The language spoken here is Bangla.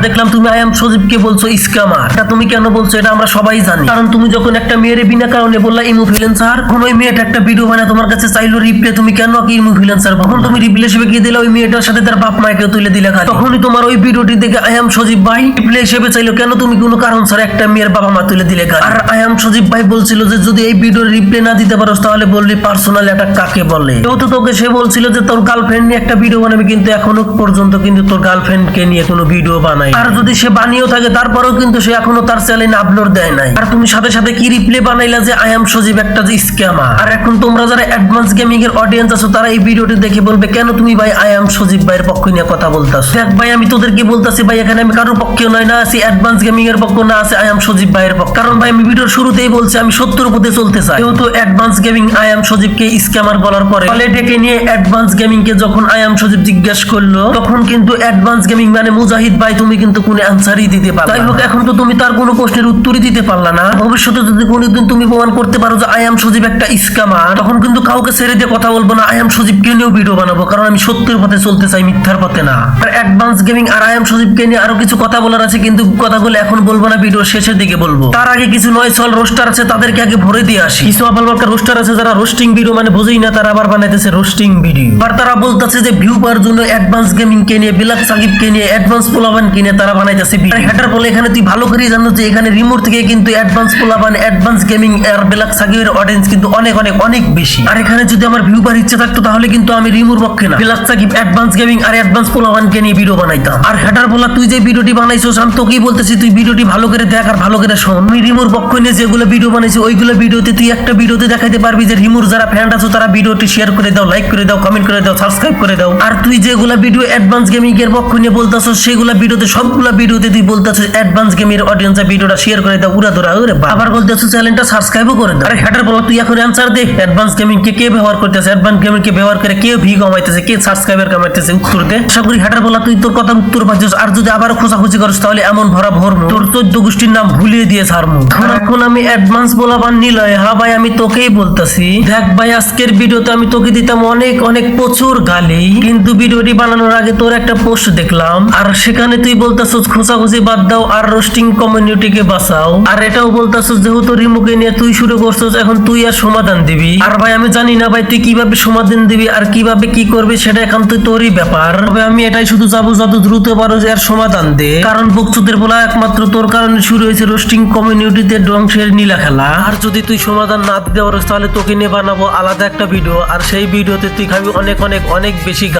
দেখলাম তুমি আই এম সজীবকে বলছো স্ক্যামার। এটা তুমি কেন বলছো? এটা আমরা সবাই জানি। কারণ তুমি যখন একটা মেয়ের বিনা কারণে বললা ইনফ্লুয়েন্সার, কোন ওই মেয়েটা একটা ভিডিও বানায় তোমার কাছে চাইলো রিপ্লে, তুমি কেন কি ইনফ্লুয়েন্সার? তখন তুমি রিপ্লে হিসেবে কি দিলা? ওই মেয়েটার সাথে তার বাপ মাকে তুলে দিলে খালি। তখনই তোমার ওই ভিডিওটি দেখে আই এম সজীব ভাই রিপ্লে হিসেবে চাইলো কেন? তুমি কোনো কারণ ছাড়া একটা মেয়ের বাবা মা তুলে দিলে খালি। আর আই এম সজীব ভাই বলছিল যে যদি এই ভিডিওর রিপ্লে না দিতে পারো তাহলে বললি পার্সোনাল অ্যাটাক কাকে বলে। কেউ তো তোকে সে বলছিল যে তোর গার্লফ্রেন্ড নিয়ে একটা ভিডিও বানাবি, কিন্তু এখনো পর্যন্ত কিন্তু তোর গার্লফ্রেন্ডকে নিয়ে কোনো ভিডিও বানায়। আর যদি সে বানিয়েও থাকে তারপরেও কিন্তু সে এখনো তার চ্যানেলে আপলোড দেয় নাই। আর তুমি সাথে সাথে কি রিপ্লে বানাইলা যে আই এম সজীব একটা যে স্ক্যামার। আর এখন তোমরা যারা অ্যাডভান্স গেমিং এর অডিয়েন্স আছো তারা এই ভিডিওটি দেখে বলবে কেন তুমি ভাই আই এম সজীব ভাইয়ের পক্ষ নিয়ে কথা বলতাছো। দেখ ভাই আমি তোদেরকে বলতাছি ভাই এখানে আমি কারোর পক্ষে নয়, না আছি অ্যাডভান্স গেমিং এর পক্ষ, না আছে আই এম সজীব ভাইয়ের পক্ষ। কারণ ভাই আমি ভিডিওর শুরুতেই বলছি আমি সত্যের উপরে চলতে চাই। যেহেতু অ্যাডভান্স গেমিং আই এম সজীবকে স্ক্যামার বলার পরে কলে ডেকে নিয়ে অ্যাডভান্স গেমিং কে যখন আই এম সজীব জিজ্ঞেস করলো তখন কিন্তু অ্যাডভান্স গেমিং মানে মুজাহিদ ভাই তুমি কিন্তু কোনো অ্যানসারই দিতে পারলা না। যাই হোক এখন তো তুমি তার কোনো প্রশ্নের উত্তরই দিতে পারলা না। ভবিষ্যতে যদি কোনোদিন তুমি প্রমাণ করতে পারো যে আই এম সজীব একটা স্ক্যামার, তখন কিন্তু কাউকে ছেড়ে দিয়ে কথা বলবো না, আই এম সজীবকে নিয়েও ভিডিও বানাবো। কারণ আমি সত্যের পথে চলতে চাই, মিথ্যার পথে না। আর অ্যাডভান্স গেমিং আর আই এম সজীবকে নিয়ে আরো কিছু কথা বলার আছে, কিন্তু কথাগুলো এখন বলবো না, ভিডিও শেষের দিকে বলবো। তার আগে কিছু নয় সল রোস্টার আছে, তাদেরকে আগে ভরে দিয়ে আসি। কিছু আবার রোস্টার আছে যারা রোস্টিং ভিডিও মানে বুঝেই না, তারা আবার বানাইতেছে রোস্টিং ভিডিও। আর তারা বলতেছে যে ভিউ পাওয়ার জন্য অ্যাডভান্স গেমিং কে নিয়ে, বিলাক সাকিবকে নিয়ে, অ্যাডভান্স পোলাবান কে নিয়ে তারা বানাইতেছে ভিডিও। হেটার বলে এখানে তুই ভালো করে জানো যে এখানে রিমোট থেকে কিন্তু অ্যাডভান্স পোলাবান, অ্যাডভান্স গেমিং আর বিলাক সাকিবের অডিয়েন্স কিন্তু অনেক অনেক অনেক বেশি। আর এখানে যদি আমার ভিউ পাওয়ার ইচ্ছা থাকতো তাহলে কিন্তু আমি রিমোর পক্ষে না, বিলাক সাকিব, অ্যাডভান্স গেমিং আর অ্যাডভান্স পোলাবান কে নিয়ে ভিডিও বানাইতাম। আর হেটার বলা তুই যে ভিডিওটি বানাইছস আমি তোকেই বলতেছি তুই ভিডিওটি ভালো করে দেখ আর ভালো করে শোন। আমি রিমোর পক্ষ নিয়ে যেগুলো ভিডিও বানাইছি ওইগুলো ভিডিওতে তুই একটা ভিডিওতে দেখাইতে পারবি যে রিমোর যারা ফ্যান আছো তারা ভিডিওটি শেয়ার করে দাও, লাইক করে দাও, কমেন্ট করে দাও, সাবস্ক্রাইব করে দাও। আর তুই যেগুলা ভিডিও অ্যাডভান্স গেমিং এর পক্ষ নিয়ে বলতাছস সেগুলা ভিডিওতে সবগুলা ভিডিওতে তুই বলতাছস অ্যাডভান্স গেমিং এর অডিয়েন্সে ভিডিওটা শেয়ার করে দাও, উড়া ধরা। ওরে বাবা, আবার বলতাছস চ্যানেলটা সাবস্ক্রাইবও করে দাও। আরে হেটার বল তুই এখন অ্যানসার দে, অ্যাডভান্স গেমিং কে ব্যবহার করতেছে, অ্যাডভান্স গেমিং কে ব্যবহার করে কে ভিউ কমাইতেছে, কে সাবস্ক্রাইবার কমাইতেছে, উত্তর দে। আশা করি হেটার বল তুই তোর কথা উত্তর পাচ্ছিস। আর যদি আবার খোঁজাখুঁজি করিস তাহলে এমন ভরা ভরমু তোর 14 গোষ্ঠীর নাম ভুলিয়ে দিয়ে ছাড়মু। এখন আমি অ্যাডভান্স বলাবার নিলয়। হ্যাঁ ভাই আমি তোকেই বলতাছি, দেখ ভাই আজকের ভিডিওতে আমি তোকে দিতাম অনেক অনেক প্রচুর গালি, কিন্তু ভিডিওটি বানানোর আগে তোর একটা পোস্ট দেখলাম আর সেখানে তুই বলতাছস খোঁজাখুঁজি বাদ দাও আর রোস্টিং কমিউনিটিকে বাঁচাও। আর এটাও বলতাছস যেহেতু রিমুকে নিয়ে তুই শুরু করছস এখন তুই আর সমাধান দিবি। আর ভাই আমি জানি না ভাই তুই কিভাবে সমাধান দিবি আর কিভাবে কি করবি, সেটা এখন তুই তোরই ব্যাপার। তবে আমি এটাই শুধু যাবো যত দ্রুত পারো এর সমাধান দে। কারণ বকচুদের বলা একমাত্র তোর কারণে শুরু হয়েছে রোস্টিং কমিউনিটিতে ধ্বংসের নীলা খেলা। আর যদি তুই সমাধান না দিতে পারো তাহলে তোকে নিয়ে বানাবো আলাদা একটা ভিডিও, আর সেই ভিডিওতে তুই খাবি অনেক অনেক অনেক বেশি।